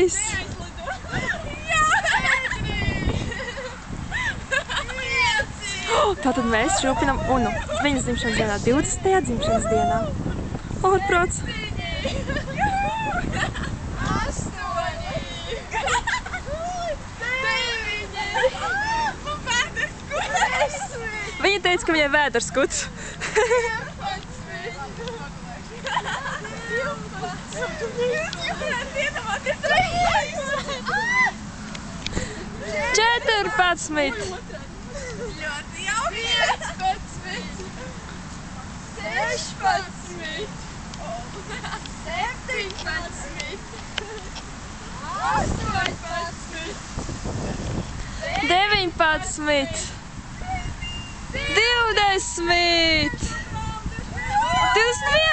Viss! Tātad mēs šūpinam Unu viņas dzimšanas dienā, 20. dzimšanas dienā. Ārprāts! 8! Viņa teica, ka viņai vēderskuts. Četrpadsmit! Ļoti jauki! 15! 16! 18! 19! 20! 21!